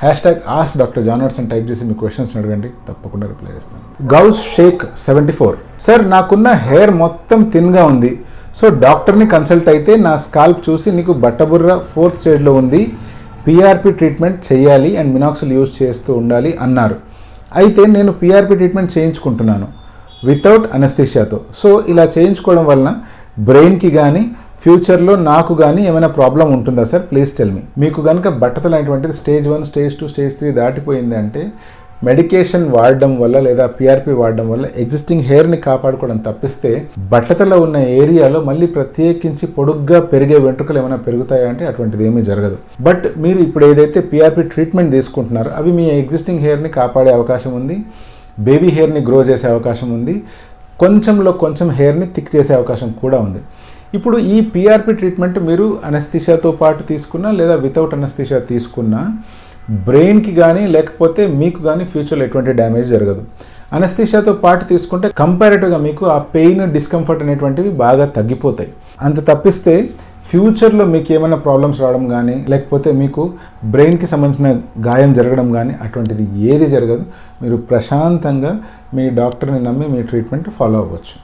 #ask doctor John Watson type చేసి మీ questions అడగండి, తప్పకుండా రిప్లై చేస్తాను. గౌస్ షేక్ 74, సార్ నాకున్న హెయిర్ మొత్తం థిన్గా ఉంది. సో డాక్టర్ని కన్సల్ట్ అయితే నా స్కాల్ప్ చూసి నీకు బట్టబుర్ర 4th స్టేజ్లో ఉంది, పిఆర్పి ట్రీట్మెంట్ చేయాలి అండ్ మినాక్సిల్ యూజ్ చేస్తూ ఉండాలి అన్నారు. అయితే నేను పిఆర్పి ట్రీట్మెంట్ చేయించుకుంటున్నాను వితౌట్ అనస్థీషియాతో. సో ఇలా చేయించుకోవడం వలన బ్రెయిన్కి కానీ ఫ్యూచర్లో నాకు కానీ ఏమైనా ప్రాబ్లం ఉంటుందా సార్? Please tell me. మీకు కనుక బట్టతల అనేటువంటిది స్టేజ్ 1, స్టేజ్ 2, స్టేజ్ 3 దాటిపోయింది అంటే మెడికేషన్ వాడడం వల్ల లేదా పిఆర్పి వాడడం వల్ల ఎగ్జిస్టింగ్ హెయిర్ని కాపాడుకోవడం తప్పిస్తే బట్టతల ఉన్న ఏరియాలో మళ్ళీ ప్రత్యేకించి పొడుగ్గా పెరిగే వెంట్రుకలు ఏమైనా పెరుగుతాయా అంటే అటువంటిది ఏమీ జరగదు. బట్ మీరు ఇప్పుడు ఏదైతే పిఆర్పి ట్రీట్మెంట్ తీసుకుంటున్నారో అవి మీ ఎగ్జిస్టింగ్ హెయిర్ని కాపాడే అవకాశం ఉంది, బేబీ హెయిర్ని గ్రో చేసే అవకాశం ఉంది, కొంచెంలో కొంచెం హెయిర్ని థిక్ చేసే అవకాశం కూడా ఉంది. ఇప్పుడు ఈ పిఆర్పి ట్రీట్మెంట్ మీరు అనస్థీషియాతో పాటు తీసుకున్నా లేదా వితౌట్ అనస్థీషియా తీసుకున్నా బ్రెయిన్కి కానీ లేకపోతే మీకు కానీ ఫ్యూచర్లో ఎటువంటి డ్యామేజ్ జరగదు. అనస్థీషియాతో పాటు తీసుకుంటే కంపారిటివ్గా మీకు ఆ పెయిన్, డిస్కంఫర్ట్ అనేటువంటివి బాగా తగ్గిపోతాయి. అంత తప్పిస్తే ఫ్యూచర్లో మీకు ఏమైనా ప్రాబ్లమ్స్ రావడం కానీ లేకపోతే మీకు బ్రెయిన్కి సంబంధించిన గాయం జరగడం కానీ అటువంటిది ఏది జరగదు. మీరు ప్రశాంతంగా మీ డాక్టర్ని నమ్మి మీ ట్రీట్మెంట్ ఫాలో అవ్వచ్చు.